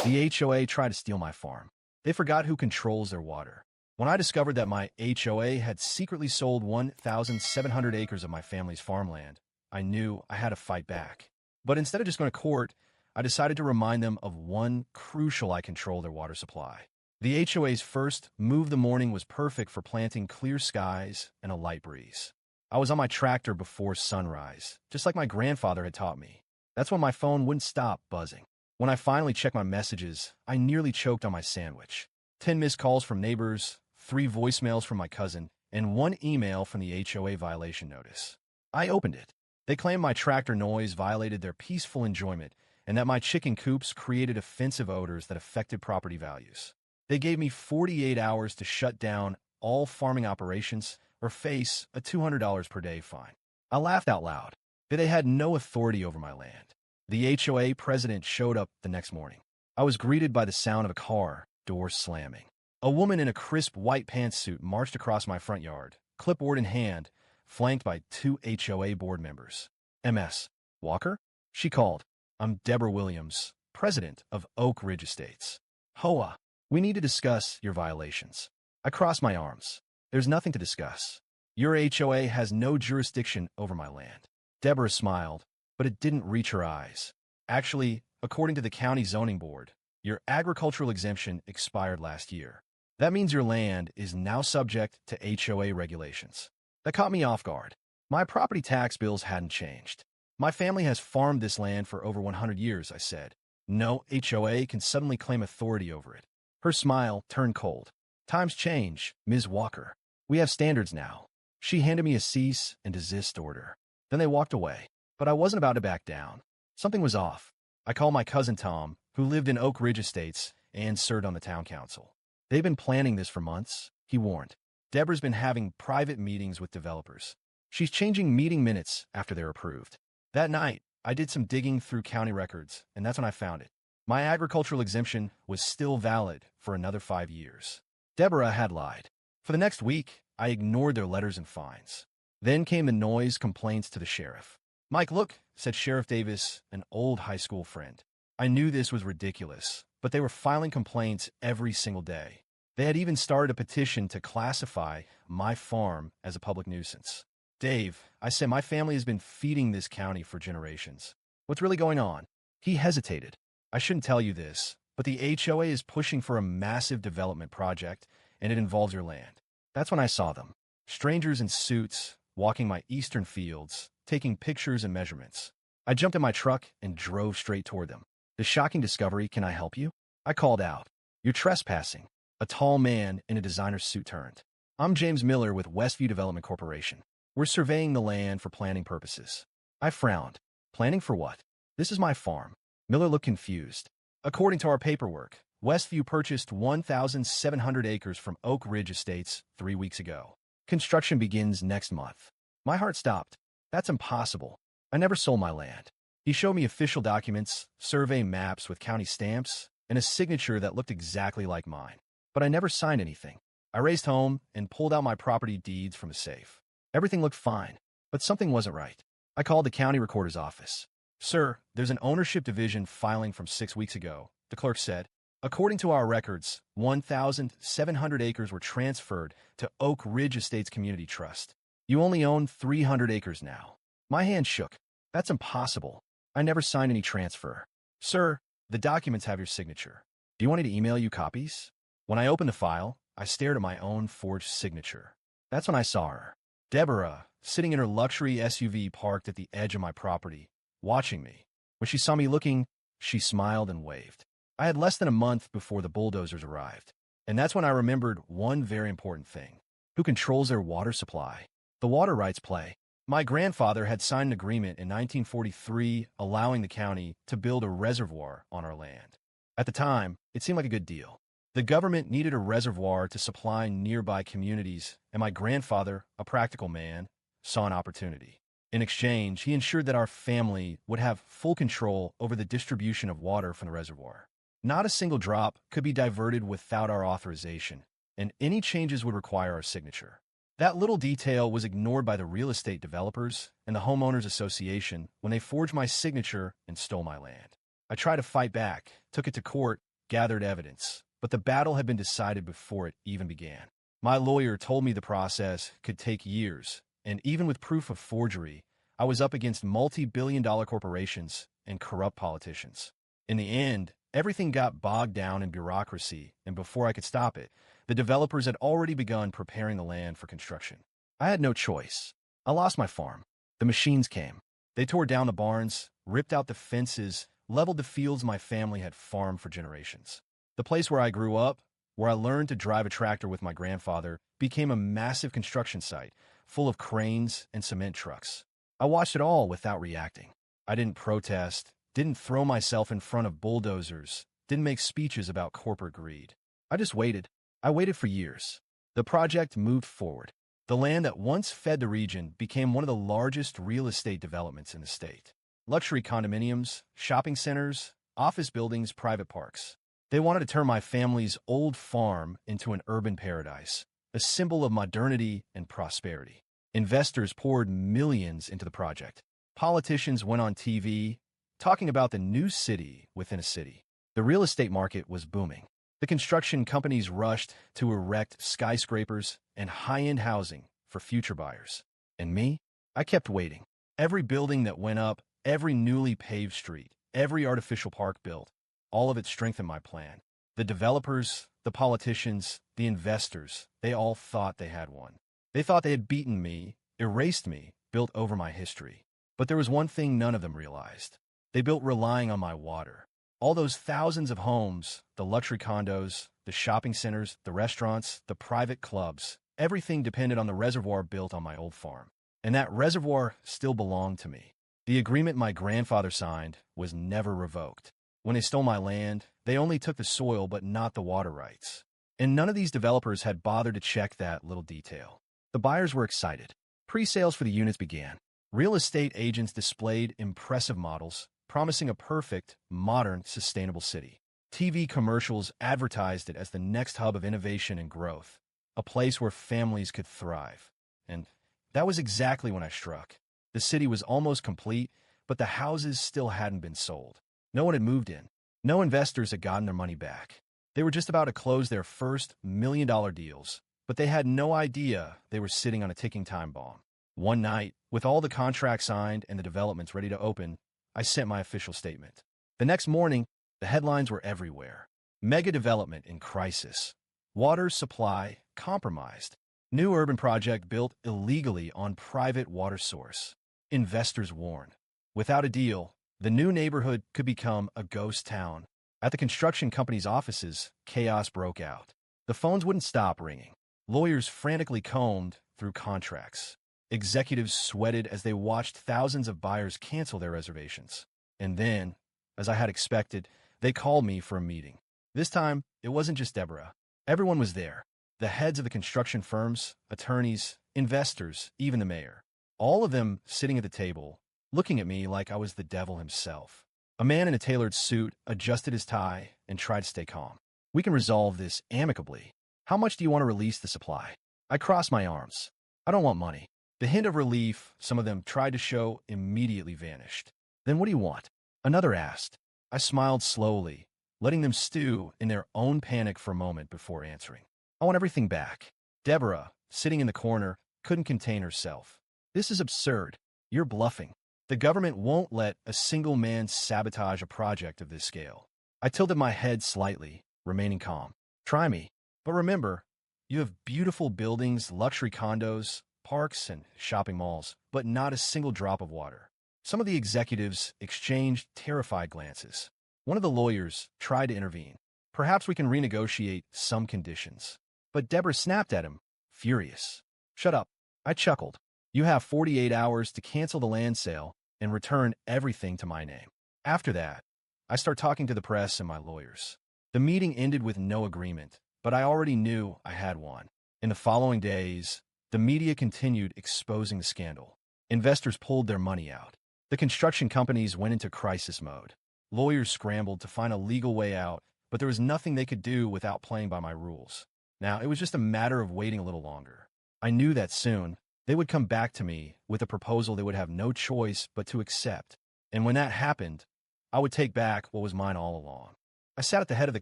The HOA tried to steal my farm. They forgot who controls their water. When I discovered that my HOA had secretly sold 1,700 acres of my family's farmland, I knew I had to fight back. But instead of just going to court, I decided to remind them of one crucial I control their water supply. The HOA's first move of the morning was perfect for planting clear skies and a light breeze. I was on my tractor before sunrise, just like my grandfather had taught me. That's when my phone wouldn't stop buzzing. When I finally checked my messages, I nearly choked on my sandwich. 10 missed calls from neighbors, 3 voicemails from my cousin, and 1 email from the HOA violation notice. I opened it. They claimed my tractor noise violated their peaceful enjoyment and that my chicken coops created offensive odors that affected property values. They gave me 48 hours to shut down all farming operations or face a $200 per day fine. I laughed out loud, but they had no authority over my land. The HOA president showed up the next morning. I was greeted by the sound of a car door slamming. A woman in a crisp white pantsuit marched across my front yard, clipboard in hand, flanked by 2 HOA board members. Ms. Walker? She called. I'm Deborah Williams, president of Oak Ridge Estates. HOA, we need to discuss your violations. I crossed my arms. There's nothing to discuss. Your HOA has no jurisdiction over my land. Deborah smiled, but it didn't reach her eyes. Actually, according to the county zoning board, your agricultural exemption expired last year. That means your land is now subject to HOA regulations. That caught me off guard. My property tax bills hadn't changed. My family has farmed this land for over 100 years, I said. No HOA can suddenly claim authority over it. Her smile turned cold. Times change, Ms. Walker. We have standards now. She handed me a cease and desist order. Then they walked away. But I wasn't about to back down. Something was off. I called my cousin Tom, who lived in Oak Ridge Estates and served on the town council. They've been planning this for months, he warned. Deborah's been having private meetings with developers. She's changing meeting minutes after they're approved. That night, I did some digging through county records, and that's when I found it. My agricultural exemption was still valid for another 5 years. Deborah had lied. For the next week, I ignored their letters and fines. Then came the noise complaints to the sheriff. Mike, look, said Sheriff Davis, an old high school friend. I knew this was ridiculous, but they were filing complaints every single day. They had even started a petition to classify my farm as a public nuisance. Dave, I said, my family has been feeding this county for generations. What's really going on? He hesitated. I shouldn't tell you this, but the HOA is pushing for a massive development project, and it involves your land. That's when I saw them. Strangers in suits, walking my eastern fields, taking pictures and measurements. I jumped in my truck and drove straight toward them. The shocking discovery, can I help you? I called out. You're trespassing. A tall man in a designer's suit turned. I'm James Miller with Westview Development Corporation. We're surveying the land for planning purposes. I frowned. Planning for what? This is my farm. Miller looked confused. According to our paperwork, Westview purchased 1,700 acres from Oak Ridge Estates 3 weeks ago. Construction begins next month. My heart stopped. That's impossible. I never sold my land. He showed me official documents, survey maps with county stamps, and a signature that looked exactly like mine. But I never signed anything. I raced home and pulled out my property deeds from a safe. Everything looked fine, but something wasn't right. I called the county recorder's office. Sir, there's an ownership division filing from 6 weeks ago, the clerk said. According to our records, 1,700 acres were transferred to Oak Ridge Estates Community Trust. You only own 300 acres now. My hand shook. That's impossible. I never signed any transfer. Sir, the documents have your signature. Do you want me to email you copies? When I opened the file, I stared at my own forged signature. That's when I saw her. Deborah, sitting in her luxury SUV parked at the edge of my property, watching me. When she saw me looking, she smiled and waved. I had less than a month before the bulldozers arrived. And that's when I remembered one very important thing. Who controls their water supply? The water rights play. My grandfather had signed an agreement in 1943 allowing the county to build a reservoir on our land. At the time, it seemed like a good deal. The government needed a reservoir to supply nearby communities, and my grandfather, a practical man, saw an opportunity. In exchange, he ensured that our family would have full control over the distribution of water from the reservoir. Not a single drop could be diverted without our authorization, and any changes would require our signature. That little detail was ignored by the real estate developers and the homeowners association when they forged my signature and stole my land. I tried to fight back, took it to court, gathered evidence, but the battle had been decided before it even began. My lawyer told me the process could take years, and even with proof of forgery, I was up against multi-billion-dollar corporations and corrupt politicians. In the end, everything got bogged down in bureaucracy, and before I could stop it, the developers had already begun preparing the land for construction. I had no choice. I lost my farm. The machines came. They tore down the barns, ripped out the fences, leveled the fields my family had farmed for generations. The place where I grew up, where I learned to drive a tractor with my grandfather, became a massive construction site, full of cranes and cement trucks. I watched it all without reacting. I didn't protest, didn't throw myself in front of bulldozers, didn't make speeches about corporate greed. I just waited. I waited for years. The project moved forward. The land that once fed the region became one of the largest real estate developments in the state. Luxury condominiums, shopping centers, office buildings, private parks. They wanted to turn my family's old farm into an urban paradise, a symbol of modernity and prosperity. Investors poured millions into the project. Politicians went on TV, talking about the new city within a city. The real estate market was booming. The construction companies rushed to erect skyscrapers and high-end housing for future buyers. And me? I kept waiting. Every building that went up, every newly paved street, every artificial park built, all of it strengthened my plan. The developers, the politicians, the investors, they all thought they had won. They thought they had beaten me, erased me, built over my history. But there was one thing none of them realized. They built relying on my water. All those thousands of homes, the luxury condos, the shopping centers, the restaurants, the private clubs, everything depended on the reservoir built on my old farm. And that reservoir still belonged to me. The agreement my grandfather signed was never revoked. When they stole my land, they only took the soil but not the water rights. And none of these developers had bothered to check that little detail. The buyers were excited. Pre-sales for the units began. Real estate agents displayed impressive models, promising a perfect, modern, sustainable city. TV commercials advertised it as the next hub of innovation and growth, a place where families could thrive. And that was exactly when I struck. The city was almost complete, but the houses still hadn't been sold. No one had moved in. No investors had gotten their money back. They were just about to close their first million-dollar deals, but they had no idea they were sitting on a ticking time bomb. One night, with all the contracts signed and the developments ready to open, I sent my official statement. The next morning, the headlines were everywhere. Mega development in crisis. Water supply compromised. New urban project built illegally on private water source. Investors warned. Without a deal, the new neighborhood could become a ghost town. At the construction company's offices, chaos broke out. The phones wouldn't stop ringing. Lawyers frantically combed through contracts. Executives sweated as they watched thousands of buyers cancel their reservations. And then, as I had expected, they called me for a meeting. This time, it wasn't just Deborah. Everyone was there. The heads of the construction firms, attorneys, investors, even the mayor. All of them sitting at the table, looking at me like I was the devil himself. A man in a tailored suit adjusted his tie and tried to stay calm. We can resolve this amicably. How much do you want to release the supply? I crossed my arms. I don't want money. The hint of relief some of them tried to show immediately vanished. Then what do you want? Another asked. I smiled slowly, letting them stew in their own panic for a moment before answering. I want everything back. Deborah, sitting in the corner, couldn't contain herself. This is absurd. You're bluffing. The government won't let a single man sabotage a project of this scale. I tilted my head slightly, remaining calm. Try me. But remember, you have beautiful buildings, luxury condos, parks, and shopping malls, but not a single drop of water. Some of the executives exchanged terrified glances. One of the lawyers tried to intervene. Perhaps we can renegotiate some conditions. But Deborah snapped at him, furious. Shut up. I chuckled. You have 48 hours to cancel the land sale and return everything to my name. After that, I start talking to the press and my lawyers. The meeting ended with no agreement, but I already knew I had one. In the following days, the media continued exposing the scandal. Investors pulled their money out. The construction companies went into crisis mode. Lawyers scrambled to find a legal way out, but there was nothing they could do without playing by my rules. Now, it was just a matter of waiting a little longer. I knew that soon, they would come back to me with a proposal they would have no choice but to accept. And when that happened, I would take back what was mine all along. I sat at the head of the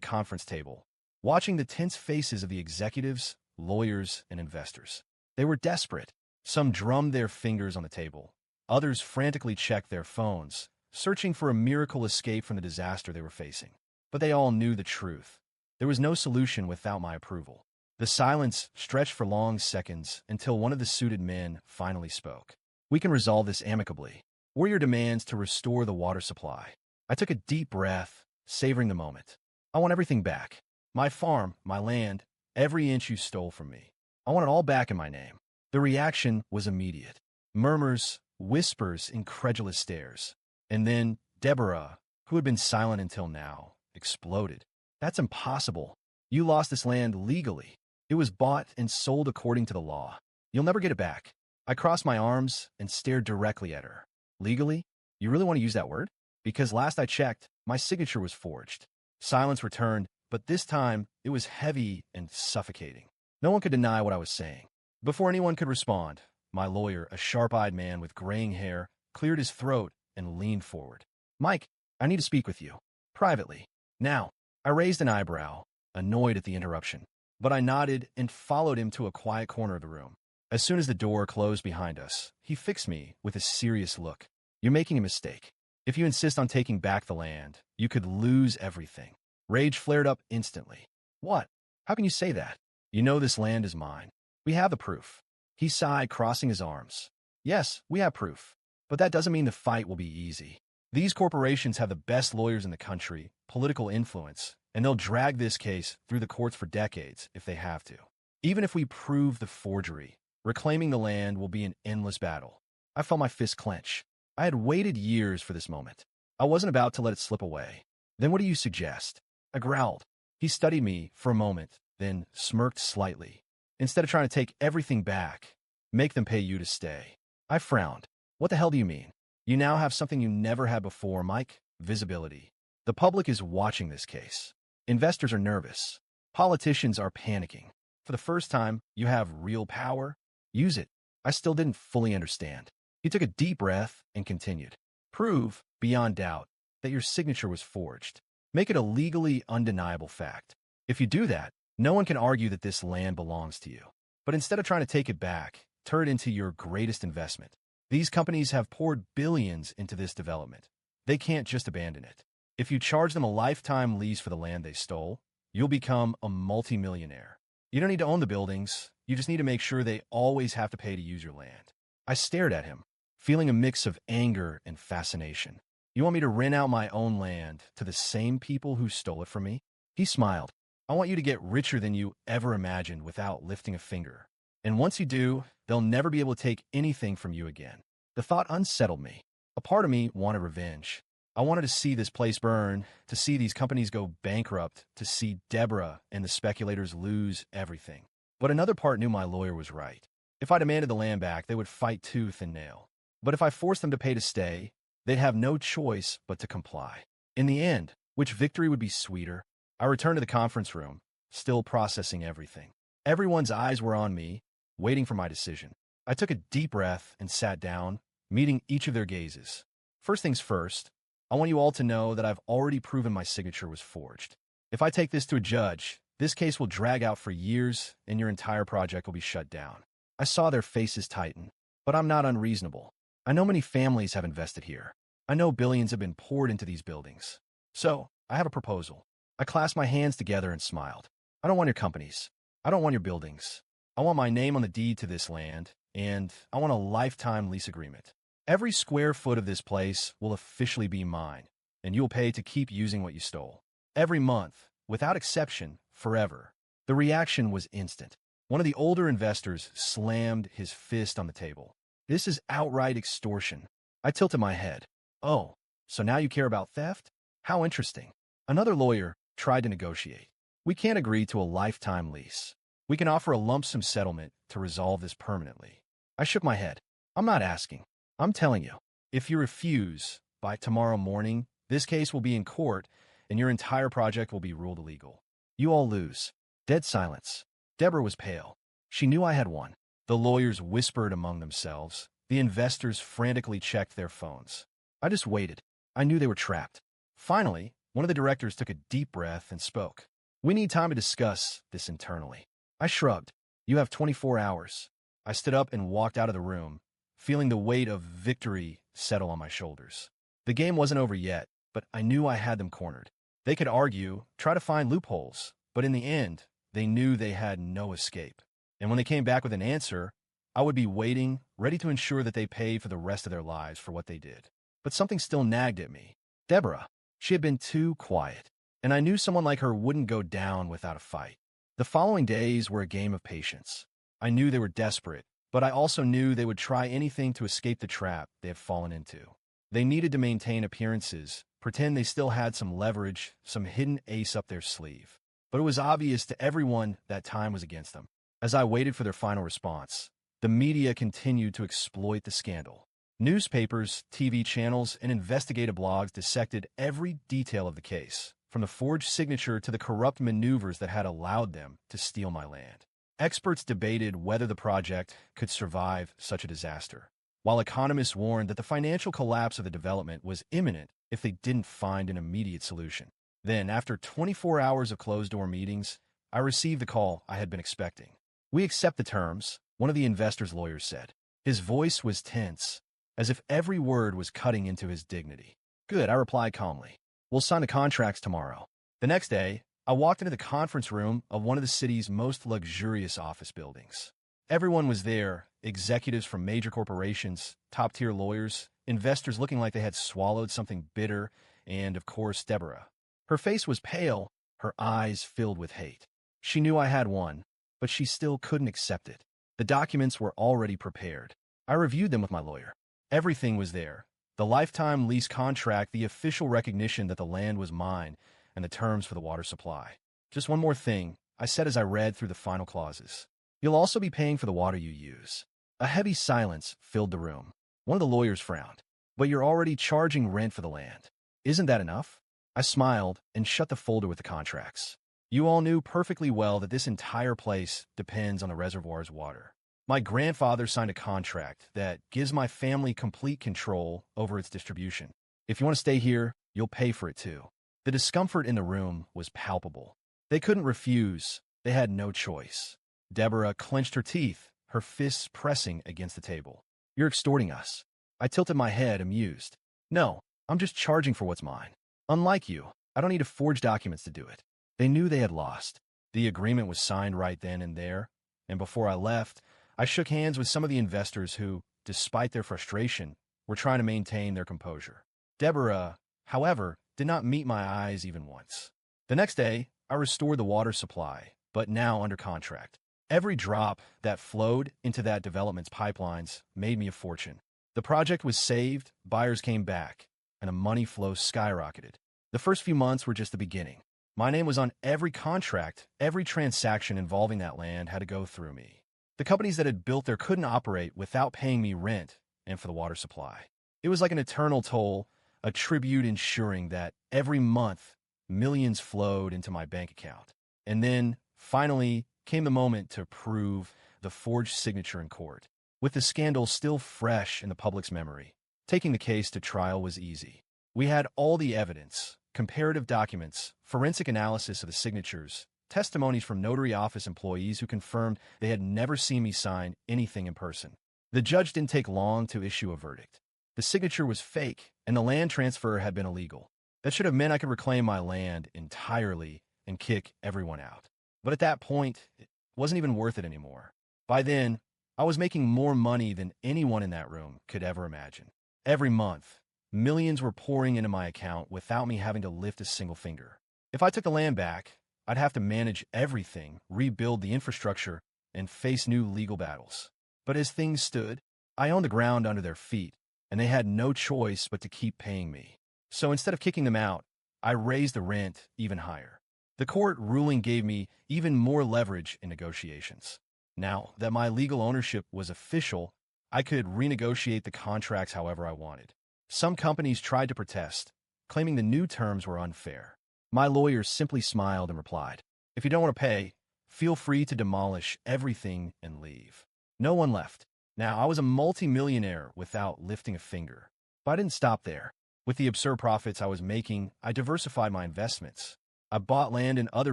conference table, watching the tense faces of the executives, lawyers, and investors. They were desperate. Some drummed their fingers on the table. Others frantically checked their phones, searching for a miracle escape from the disaster they were facing. But they all knew the truth. There was no solution without my approval. The silence stretched for long seconds until one of the suited men finally spoke. "We can resolve this amicably. What are your demands to restore the water supply?" I took a deep breath, savoring the moment. "I want everything back. My farm, my land, every inch you stole from me. I want it all back in my name." The reaction was immediate. Murmurs, whispers, incredulous stares. And then Deborah, who had been silent until now, exploded. "That's impossible. You lost this land legally. It was bought and sold according to the law. You'll never get it back." I crossed my arms and stared directly at her. "Legally? You really want to use that word? Because last I checked, my signature was forged." Silence returned, but this time it was heavy and suffocating. No one could deny what I was saying. Before anyone could respond, my lawyer, a sharp-eyed man with graying hair, cleared his throat and leaned forward. "Mike, I need to speak with you. Privately. Now." I raised an eyebrow, annoyed at the interruption, but I nodded and followed him to a quiet corner of the room. As soon as the door closed behind us, he fixed me with a serious look. "You're making a mistake. If you insist on taking back the land, you could lose everything." Rage flared up instantly. "What? How can you say that? You know this land is mine. We have the proof." He sighed, crossing his arms. "Yes, we have proof. But that doesn't mean the fight will be easy. These corporations have the best lawyers in the country, political influence, and they'll drag this case through the courts for decades if they have to. Even if we prove the forgery, reclaiming the land will be an endless battle." I felt my fist clench. I had waited years for this moment. I wasn't about to let it slip away. "Then what do you suggest?" I growled. He studied me for a moment, then smirked slightly. "Instead of trying to take everything back, make them pay you to stay." I frowned. "What the hell do you mean?" "You now have something you never had before, Mike. Visibility. The public is watching this case. Investors are nervous. Politicians are panicking. For the first time, you have real power. Use it." I still didn't fully understand. He took a deep breath and continued. "Prove, beyond doubt, that your signature was forged. Make it a legally undeniable fact. If you do that, no one can argue that this land belongs to you. But instead of trying to take it back, turn it into your greatest investment. These companies have poured billions into this development. They can't just abandon it. If you charge them a lifetime lease for the land they stole, you'll become a multimillionaire. You don't need to own the buildings. You just need to make sure they always have to pay to use your land." I stared at him, feeling a mix of anger and fascination. "You want me to rent out my own land to the same people who stole it from me?" He smiled. "I want you to get richer than you ever imagined without lifting a finger. And once you do, they'll never be able to take anything from you again." The thought unsettled me. A part of me wanted revenge. I wanted to see this place burn, to see these companies go bankrupt, to see Deborah and the speculators lose everything. But another part knew my lawyer was right. If I demanded the land back, they would fight tooth and nail. But if I forced them to pay to stay, they'd have no choice but to comply. In the end, which victory would be sweeter? I returned to the conference room, still processing everything. Everyone's eyes were on me, waiting for my decision. I took a deep breath and sat down, meeting each of their gazes. "First things first, I want you all to know that I've already proven my signature was forged. If I take this to a judge, this case will drag out for years and your entire project will be shut down." I saw their faces tighten, but I'm not unreasonable. I know many families have invested here. I know billions have been poured into these buildings. So, I have a proposal. I clasped my hands together and smiled. "I don't want your companies. I don't want your buildings. I want my name on the deed to this land, and I want a lifetime lease agreement. Every square foot of this place will officially be mine, and you'll pay to keep using what you stole. Every month, without exception, forever." The reaction was instant. One of the older investors slammed his fist on the table. "This is outright extortion." I tilted my head. "Oh, so now you care about theft? How interesting." Another lawyer tried to negotiate. "We can't agree to a lifetime lease. We can offer a lump sum settlement to resolve this permanently." I shook my head. "I'm not asking. I'm telling you. If you refuse, by tomorrow morning, this case will be in court and your entire project will be ruled illegal. You all lose." Dead silence. Deborah was pale. She knew I had won. The lawyers whispered among themselves. The investors frantically checked their phones. I just waited. I knew they were trapped. Finally, One of the directors took a deep breath and spoke. "We need time to discuss this internally." I shrugged. "You have 24 hours. I stood up and walked out of the room, feeling the weight of victory settle on my shoulders. The game wasn't over yet, but I knew I had them cornered. They could argue, try to find loopholes, but in the end, they knew they had no escape. And when they came back with an answer, I would be waiting, ready to ensure that they paid for the rest of their lives for what they did. But something still nagged at me. Deborah. She had been too quiet, and I knew someone like her wouldn't go down without a fight. The following days were a game of patience. I knew they were desperate, but I also knew they would try anything to escape the trap they had fallen into. They needed to maintain appearances, pretend they still had some leverage, some hidden ace up their sleeve. But it was obvious to everyone that time was against them. As I waited for their final response, the media continued to exploit the scandal. Newspapers, TV channels, and investigative blogs dissected every detail of the case, from the forged signature to the corrupt maneuvers that had allowed them to steal my land. Experts debated whether the project could survive such a disaster, while economists warned that the financial collapse of the development was imminent if they didn't find an immediate solution. Then, after 24 hours of closed-door meetings, I received the call I had been expecting. "We accept the terms," one of the investor's lawyers said. His voice was tense, as if every word was cutting into his dignity. "Good," I replied calmly. "We'll sign the contracts tomorrow." The next day, I walked into the conference room of one of the city's most luxurious office buildings. Everyone was there, executives from major corporations, top-tier lawyers, investors looking like they had swallowed something bitter, and, of course, Deborah. Her face was pale, her eyes filled with hate. She knew I had won, but she still couldn't accept it. The documents were already prepared. I reviewed them with my lawyer. Everything was there. The lifetime lease contract, the official recognition that the land was mine, and the terms for the water supply. "Just one more thing," I said as I read through the final clauses. "You'll also be paying for the water you use." A heavy silence filled the room. One of the lawyers frowned. "But you're already charging rent for the land. Isn't that enough?" I smiled and shut the folder with the contracts. You all knew perfectly well that this entire place depends on the reservoir's water. My grandfather signed a contract that gives my family complete control over its distribution. If you want to stay here, you'll pay for it too. The discomfort in the room was palpable. They couldn't refuse. They had no choice. Deborah clenched her teeth, her fists pressing against the table. "You're extorting us." I tilted my head, amused. "No, I'm just charging for what's mine. Unlike you, I don't need to forge documents to do it." They knew they had lost. The agreement was signed right then and there, and before I left, I shook hands with some of the investors who, despite their frustration, were trying to maintain their composure. Deborah, however, did not meet my eyes even once. The next day, I restored the water supply, but now under contract. Every drop that flowed into that development's pipelines made me a fortune. The project was saved, buyers came back, and the money flow skyrocketed. The first few months were just the beginning. My name was on every contract, every transaction involving that land had to go through me. The companies that had built there couldn't operate without paying me rent and for the water supply. It was like an eternal toll, a tribute ensuring that every month, millions flowed into my bank account. And then, finally, came the moment to prove the forged signature in court. With the scandal still fresh in the public's memory, taking the case to trial was easy. We had all the evidence, comparative documents, forensic analysis of the signatures, testimonies from notary office employees who confirmed they had never seen me sign anything in person. The judge didn't take long to issue a verdict. The signature was fake, and the land transfer had been illegal. That should have meant I could reclaim my land entirely and kick everyone out. But at that point, it wasn't even worth it anymore. By then, I was making more money than anyone in that room could ever imagine. Every month, millions were pouring into my account without me having to lift a single finger. If I took the land back, I'd have to manage everything, rebuild the infrastructure, and face new legal battles. But as things stood, I owned the ground under their feet, and they had no choice but to keep paying me. So instead of kicking them out, I raised the rent even higher. The court ruling gave me even more leverage in negotiations. Now that my legal ownership was official, I could renegotiate the contracts however I wanted. Some companies tried to protest, claiming the new terms were unfair. My lawyer simply smiled and replied, "If you don't want to pay, feel free to demolish everything and leave." No one left. Now, I was a multi-millionaire without lifting a finger. But I didn't stop there. With the absurd profits I was making, I diversified my investments. I bought land in other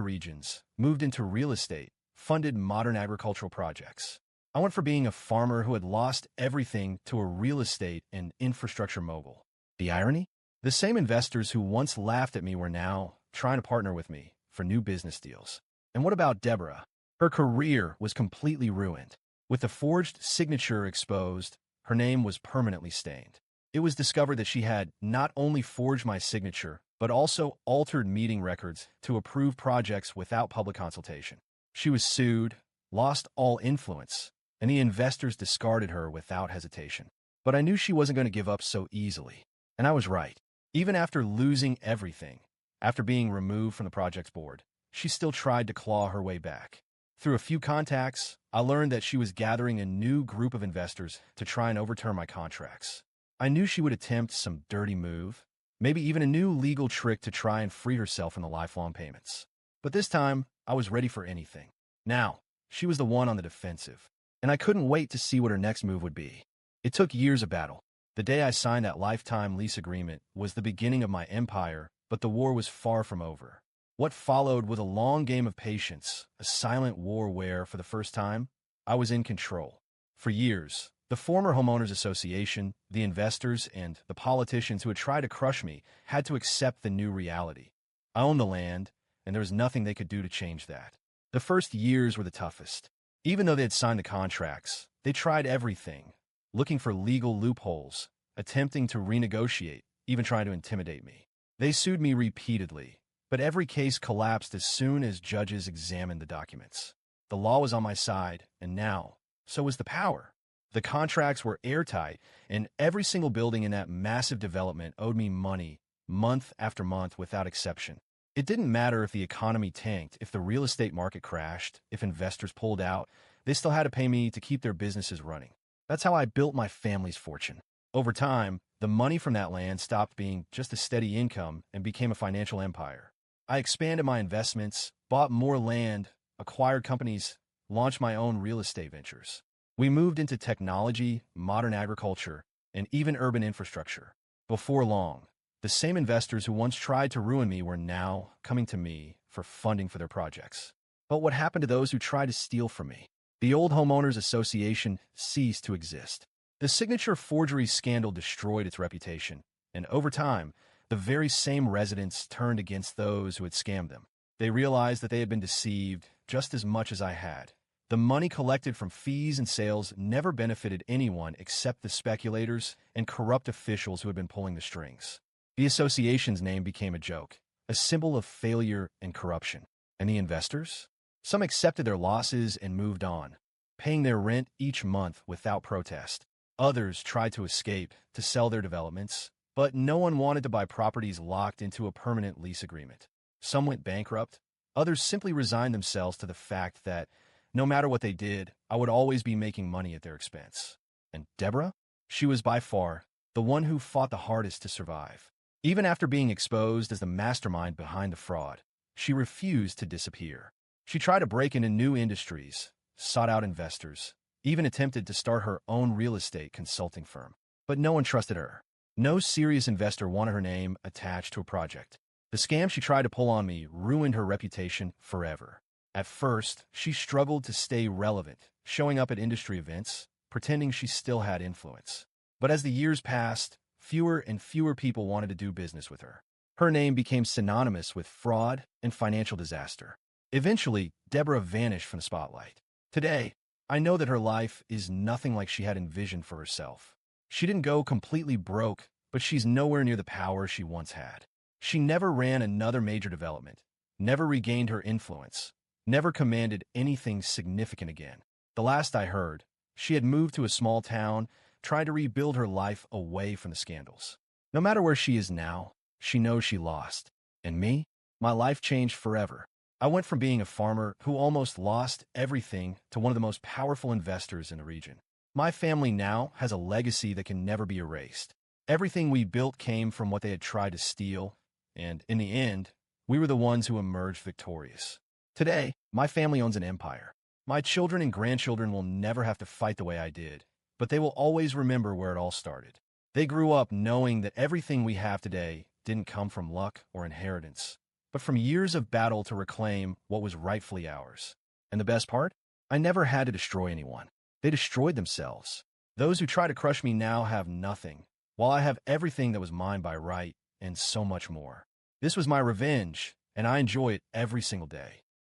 regions, moved into real estate, funded modern agricultural projects. I went from being a farmer who had lost everything to a real estate and infrastructure mogul. The irony? The same investors who once laughed at me were now trying to partner with me for new business deals. And what about Deborah? Her career was completely ruined. With the forged signature exposed, her name was permanently stained. It was discovered that she had not only forged my signature, but also altered meeting records to approve projects without public consultation. She was sued, lost all influence, and the investors discarded her without hesitation. But I knew she wasn't going to give up so easily. And I was right. Even after losing everything, after being removed from the project's board, she still tried to claw her way back. Through a few contacts, I learned that she was gathering a new group of investors to try and overturn my contracts. I knew she would attempt some dirty move, maybe even a new legal trick to try and free herself from the lifelong payments. But this time, I was ready for anything. Now, she was the one on the defensive, and I couldn't wait to see what her next move would be. It took years of battle. The day I signed that lifetime lease agreement was the beginning of my empire, but the war was far from over. What followed was a long game of patience, a silent war where, for the first time, I was in control. For years, the former homeowners association, the investors, and the politicians who had tried to crush me had to accept the new reality. I owned the land, and there was nothing they could do to change that. The first years were the toughest. Even though they had signed the contracts, they tried everything, looking for legal loopholes, attempting to renegotiate, even trying to intimidate me. They sued me repeatedly, but every case collapsed as soon as judges examined the documents. The law was on my side, and now, so was the power. The contracts were airtight, and every single building in that massive development owed me money, month after month without exception. It didn't matter if the economy tanked, if the real estate market crashed, if investors pulled out, they still had to pay me to keep their businesses running. That's how I built my family's fortune. Over time, the money from that land stopped being just a steady income and became a financial empire. I expanded my investments, bought more land, acquired companies, launched my own real estate ventures. We moved into technology, modern agriculture, and even urban infrastructure. Before long, the same investors who once tried to ruin me were now coming to me for funding for their projects. But what happened to those who tried to steal from me? The old homeowners association ceased to exist. The signature forgery scandal destroyed its reputation, and over time, the very same residents turned against those who had scammed them. They realized that they had been deceived just as much as I had. The money collected from fees and sales never benefited anyone except the speculators and corrupt officials who had been pulling the strings. The association's name became a joke, a symbol of failure and corruption. And the investors? Some accepted their losses and moved on, paying their rent each month without protest. Others tried to escape, to sell their developments, but no one wanted to buy properties locked into a permanent lease agreement. Some went bankrupt. Others simply resigned themselves to the fact that no matter what they did, I would always be making money at their expense. And Deborah? She was by far the one who fought the hardest to survive. Even after being exposed as the mastermind behind the fraud, she refused to disappear. She tried to break into new industries, sought out investors, even attempted to start her own real estate consulting firm. But no one trusted her. No serious investor wanted her name attached to a project. The scam she tried to pull on me ruined her reputation forever. At first, she struggled to stay relevant, showing up at industry events, pretending she still had influence. But as the years passed, fewer and fewer people wanted to do business with her. Her name became synonymous with fraud and financial disaster. Eventually, Deborah vanished from the spotlight. Today, I know that her life is nothing like she had envisioned for herself. She didn't go completely broke, but she's nowhere near the power she once had. She never ran another major development, never regained her influence, never commanded anything significant again. The last I heard, she had moved to a small town, trying to rebuild her life away from the scandals. No matter where she is now, she knows she lost. And me? My life changed forever. I went from being a farmer who almost lost everything to one of the most powerful investors in the region. My family now has a legacy that can never be erased. Everything we built came from what they had tried to steal, and in the end, we were the ones who emerged victorious. Today, my family owns an empire. My children and grandchildren will never have to fight the way I did, but they will always remember where it all started. They grew up knowing that everything we have today didn't come from luck or inheritance, but from years of battle to reclaim what was rightfully ours. And the best part? I never had to destroy anyone. They destroyed themselves. Those who try to crush me now have nothing, while I have everything that was mine by right and so much more. This was my revenge, and I enjoy it every single day.